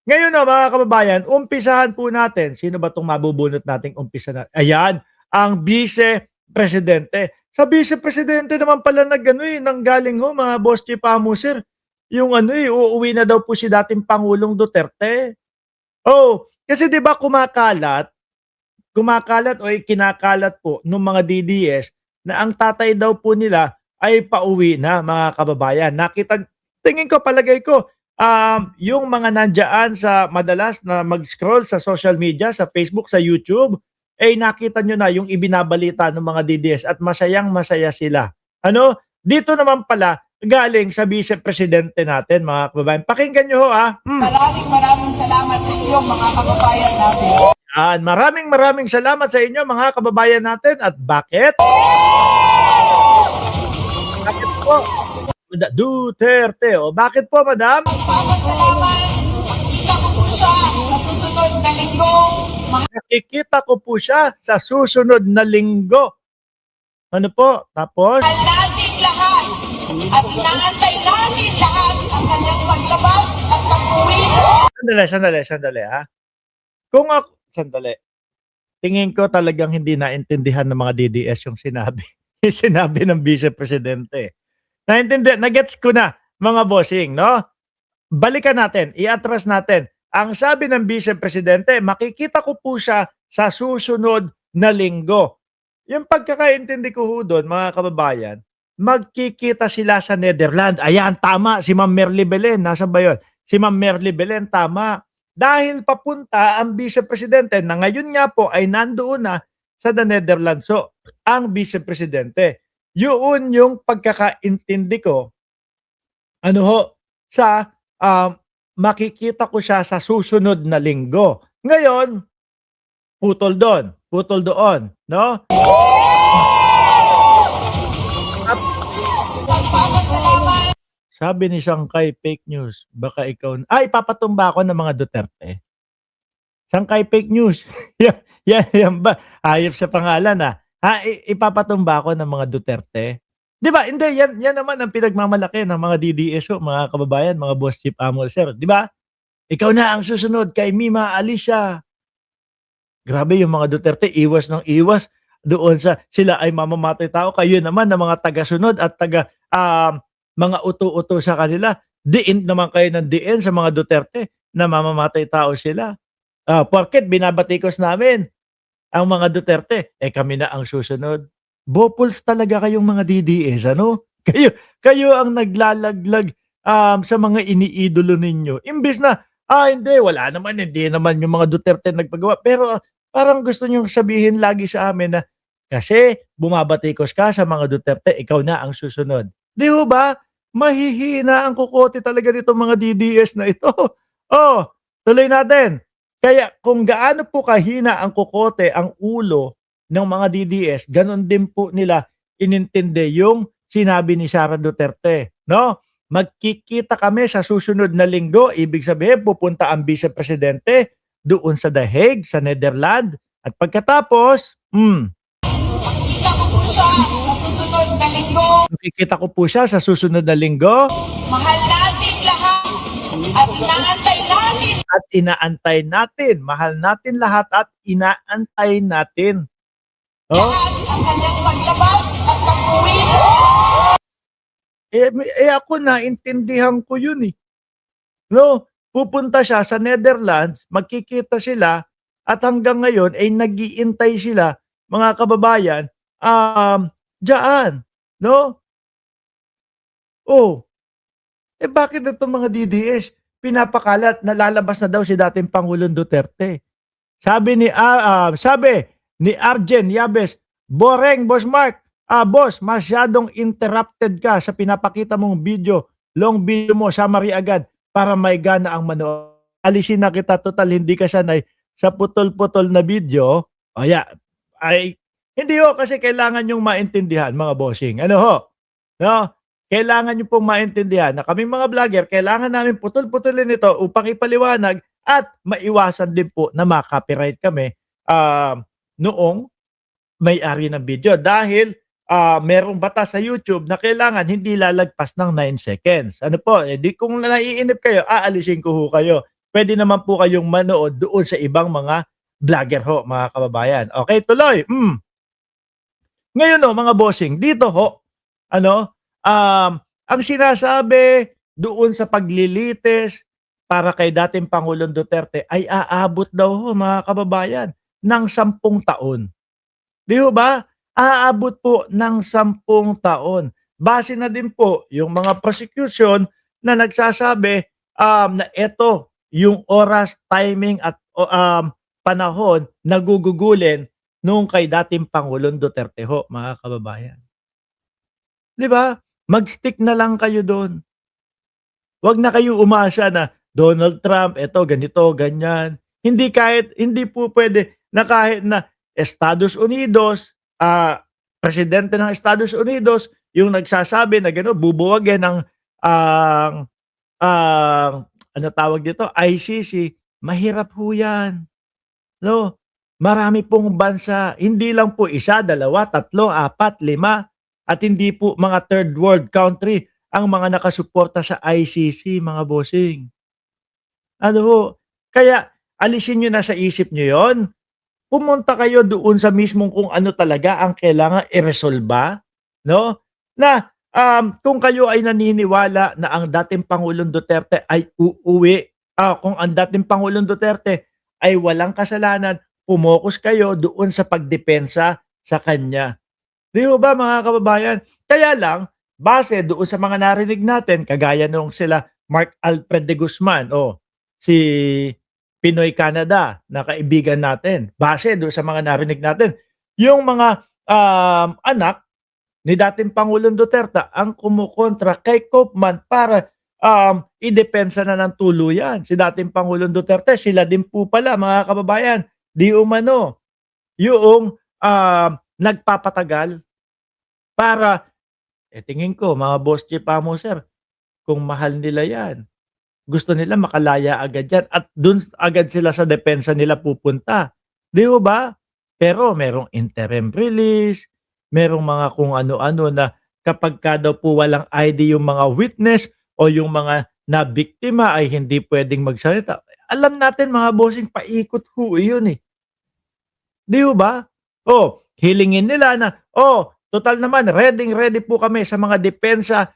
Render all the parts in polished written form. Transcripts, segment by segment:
Ngayon na mga kababayan, umpisahan po natin. Sino ba itong mabubunot nating umpisa na? Ayan, ang Vice Presidente. Sa Vice Presidente naman pala nang galing ho mga boss chief amo sir. Yung uuwi na daw po si dating Pangulong Duterte. Oh, kasi 'di ba kumakalat o ikinakalat po ng mga DDS na ang tatay daw po nila ay pauwi na mga kababayan. Tingin ko, palagay ko, yung mga nandyan sa madalas na mag-scroll sa social media, sa Facebook, sa YouTube, eh nakita nyo na yung ibinabalita ng mga DDS at masayang masaya sila. Ano? Dito naman pala, galing sa Vice Presidente natin mga kababayan. Pakinggan nyo ho Maraming salamat sa inyo mga kababayan natin. Maraming salamat sa inyo mga kababayan natin. At bakit? Bakit po? Duterte. O bakit po, madam? Magpapasalamat. Makikita ko po siya sa susunod na linggo. Nakikita ko po siya sa susunod na linggo. Ano po? Tapos? Mahal natin lahat. At inaantay natin lahat ang kanyang paglabas at pag-uwi. Sandali ha. Sandali. Tingin ko talagang hindi naintindihan ng mga DDS yung sinabi. Yung sinabi ng Vice Presidente. Nagets ko na, mga bossing, no? Balikan natin, iatras natin. Ang sabi ng Vice Presidente, makikita ko po siya sa susunod na linggo. Yung pagkakaintindi ko ho doon, mga kababayan, magkikita sila sa Netherlands. Ayan, tama, si Ma'am Merly Belen. Nasa ba yun? Si Ma'am Merly Belen, tama. Dahil papunta ang Vice Presidente na ngayon nga po ay nandoon na sa the Netherlands. So, ang Vice Presidente, yun yung pagkakaintindi ko, sa makikita ko siya sa susunod na linggo. Ngayon, putol doon, no? Magpapasalamat. Sabi ni Sangkay, fake news. Baka ikaw, ipapatumba ako ng mga Duterte. Sangkay, fake news. yan ba? Hayop sa pangalan ipapatumba ako ng mga Duterte. Di ba? Hindi, yan naman ang pinagmamalaki ng mga DDSO, mga kababayan, mga boss chief amo, sir. Di ba? Ikaw na ang susunod kay Mima Alicia. Grabe yung mga Duterte, iwas ng iwas doon sa sila ay mamamatay tao. Kayo naman na mga taga-sunod at mga uto-uto sa kanila. Diin naman kayo ng diin sa mga Duterte na mamamatay tao sila. Porket binabatikos namin ang mga Duterte, kami na ang susunod. Bopuls talaga kayong mga DDS, ano? Kayo ang naglalaglag sa mga iniidolo ninyo. Imbes na, hindi, hindi naman yung mga Duterte nagpagawa. Pero parang gusto nyo sabihin lagi sa amin na kasi bumabatikos ka sa mga Duterte, ikaw na ang susunod. Di ho ba? Mahihina ang kukote talaga nito mga DDS na ito. Tuloy natin. Kaya kung gaano po kahina ang kukote, ang ulo ng mga DDS, ganun din po nila inintindi yung sinabi ni Sara Duterte. No? Magkikita kami sa susunod na linggo. Ibig sabihin, pupunta ang Vice Presidente doon sa The Hague, sa Netherlands. At pagkatapos, Makikita ko po siya sa susunod na linggo. makikita ko po siya sa susunod na linggo. Mahal natin lahat. At inaantay natin. Mahal natin lahat at inaantay natin. Lahat ang kanyang paglabas at pag-uwi. Ako naintindihan ko yun . No, pupunta siya sa Netherlands, magkikita sila at hanggang ngayon ay nag-iintay sila, mga kababayan, diyan, no? Bakit itong mga DDS pinapakalat na lalabas na daw si dating Pangulong Duterte? Sabi ni Arjen Yabes, Boreng, Boss Mark, boss, masyadong interrupted ka sa pinapakita mong video, long video mo, summary agad para may gana ang manood. Alisin na kita, total hindi ka sanay sa putol-putol na video. Hindi kasi kailangan yung maintindihan, mga bossing. No? Kailangan nyo pong maintindihan na kaming mga vlogger, kailangan namin putol-putulin ito upang ipaliwanag at maiwasan din po na ma-copyright kami noong may-ari ng video. Dahil merong batas sa YouTube na kailangan hindi lalagpas ng 9 seconds. Ano po? Di kung naiinip kayo, aalisin ko ho kayo. pwede naman po kayong manood doon sa ibang mga vlogger ho, mga kababayan. Okay, tuloy. Ngayon ho, mga bossing, dito ho, ano, ang sinasabi doon sa paglilitis para kay dating Pangulong Duterte ay aabot daw ho, mga kababayan, ng 10 taon. Di ho ba? Aabot po ng 10 taon. Base na din po yung mga prosecution na nagsasabi na ito yung oras, timing at panahon na gugugulin nung kay dating Pangulong Duterte ho, mga kababayan. Di ba? Mag-stick na lang kayo doon. Huwag na kayo umasa na Donald Trump, eto, ganito, ganyan. Hindi po pwede na kahit na Estados Unidos, presidente ng Estados Unidos, yung nagsasabi na gano'n, bubuwagin ang, ano tawag dito, ICC, mahirap ho yan. No? Marami pong bansa, hindi lang po isa, dalawa, tatlo, apat, lima, at hindi po mga third world country ang mga nakasuporta sa ICC, mga bossing. Ano ho? Kaya alisin nyo na sa isip nyo yon. Pumunta kayo doon sa mismong kung ano talaga ang kailangan iresolba, no? Na kung kayo ay naniniwala na ang dating Pangulong Duterte ay uuwi, kung ang dating Pangulong Duterte ay walang kasalanan, pumokus kayo doon sa pagdepensa sa kanya. Di ba, mga kababayan? Kaya lang, base doon sa mga narinig natin, kagaya nung sila Mark Alfred de Guzman, si Pinoy Canada na kaibigan natin, base doon sa mga narinig natin, yung mga anak ni dating Pangulong Duterte ang kumukontra kay Koopman para idepensa na ng tuluyan si dating Pangulong Duterte. Sila din po pala, mga kababayan, di umano yung nagpapatagal para, tingin ko, mga boss chief amo sir, kung mahal nila yan, gusto nila makalaya agad yan at dun agad sila sa depensa nila pupunta. Di ba? Pero merong interim release, merong mga kung ano-ano na kapag ka daw po walang ID yung mga witness o yung mga nabiktima ay hindi pwedeng magsalita. Alam natin, mga bossing, paikot ho yun eh. Di ba? Hilingin nila na, total naman, ready po kami sa mga depensa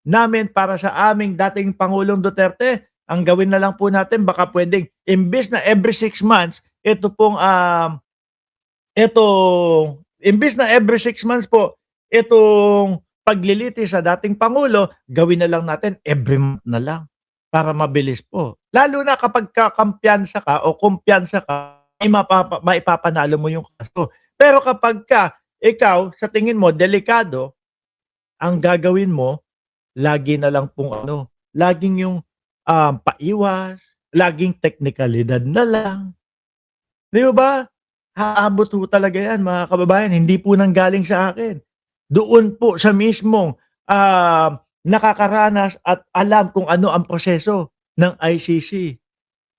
namin para sa aming dating Pangulong Duterte. Ang gawin na lang po natin, baka pwedeng, imbis na every 6 months, imbis na every 6 months po, itong paglilitis sa dating Pangulo, gawin na lang natin every month na lang para mabilis po. Lalo na kapag kakampiyansa ka o kumpiyansa ka, ay maipapanalo mo yung kaso. Pero kapag ikaw, sa tingin mo, delikado, ang gagawin mo, lagi na lang pong laging yung paiwas, laging teknikalidad na lang. Di ba? Haabot ho talaga yan, mga kababayan. Hindi po nanggaling sa akin. Doon po sa mismong nakakaranas at alam kung ano ang proseso ng ICC.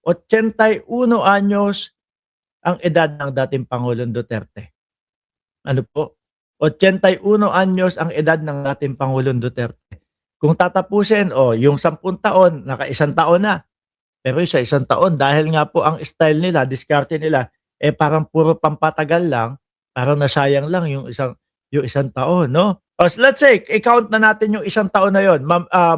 81 anyos ang edad ng dating Pangulong Duterte. Ano po? 81 anyos ang edad ng dating Pangulong Duterte. Kung tatapusin, yung 10 taon, naka-1 taon na. Pero sa 1 taon, dahil nga po ang style nila, diskarte nila, parang puro pampatagal lang, parang nasayang lang yung isang taon, no? So let's say, i-count na natin yung 1 taon na yon,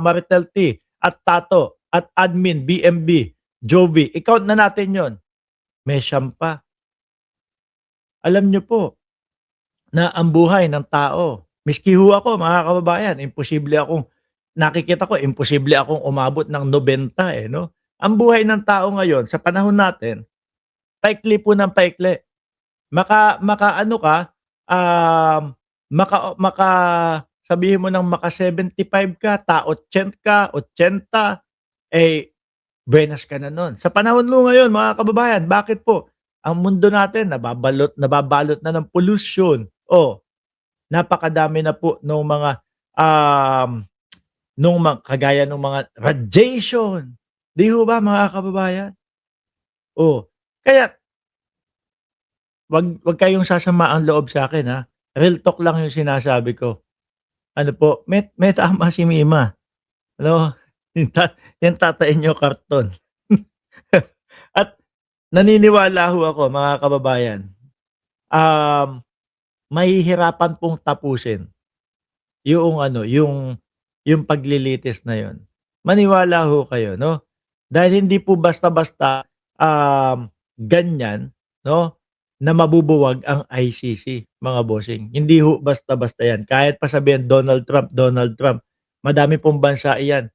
Maritel T, at Tato, at Admin, BMB, Jovi, i-count na natin yon. May siyam pa. Alam nyo po, na ang buhay ng tao, miski ho ako, mga kababayan, nakikita ko, imposible akong umabot ng 90 no? Ang buhay ng tao ngayon, sa panahon natin, paikli po ng paikli. Sabihin mo ng maka 75 ka, 80 ka, 80, buenas ka na nun. Sa panahon mo ngayon, mga kababayan, bakit po? Ang mundo natin, nababalot na ng pollution. Napakadami na po ng mga kagaya ng mga radiation. Di ho ba, mga kababayan? Kaya wag kayong sasama ang loob sa akin, ha. Real talk lang yung sinasabi ko. Ano po, may tama si Mima. Yung tatay niyo karton. naniniwala ho ako mga kababayan, mahihirapan pong tapusin yung ano, yung paglilitis na yun. Maniwala ho kayo, no? Dahil hindi po basta-basta ganyan, no, na mabubuwag ang ICC, mga bossing. Hindi ho basta-basta yan. Kahit pa sabihin Donald Trump, madami pong bansa iyan.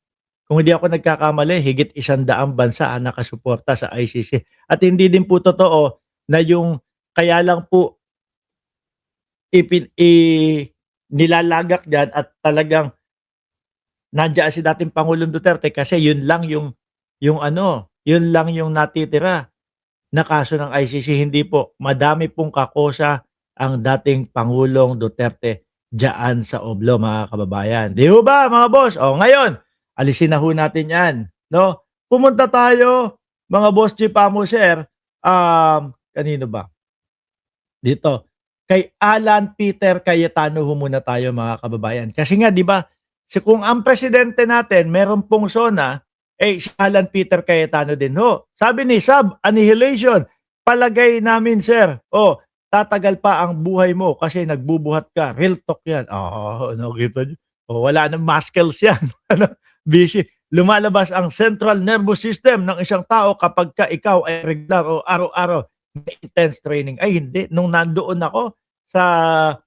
Kung hindi ako nagkakamali, higit 100 bansa ang nakasuporta sa ICC. At hindi din po totoo na yung kaya lang po nilalagak diyan at talagang nandiyan si dating Pangulong Duterte kasi yun lang yung ano, yun lang yung natitira na kaso ng ICC. Hindi po, madami pong kakosa ang dating Pangulong Duterte diyan sa Oblo, mga kababayan. Di ho ba, mga boss? O ngayon, alisin na ho natin yan. No? Pumunta tayo, mga boss G. Pamuser, kanino ba? Dito, kay Alan Peter Cayetano ho muna tayo, mga kababayan. Kasi nga, di ba, kung ang presidente natin meron pong SONA, si Alan Peter Cayetano din ho. Sabi ni Sab, annihilation. Palagay namin, sir, tatagal pa ang buhay mo kasi nagbubuhat ka. Real talk yan. Nakita nyo? Wala nang muscles yan. Busy. Lumalabas ang central nervous system ng isang tao kapag ka ikaw ay regular o araw-araw may intense training. Ay, hindi. Nung nandoon ako sa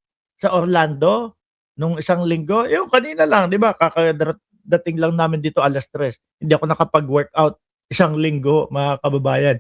Orlando, nung isang linggo, yung kanina lang, di ba? Kakadating lang namin dito 3:00. Hindi ako nakapag-workout isang linggo, mga kababayan.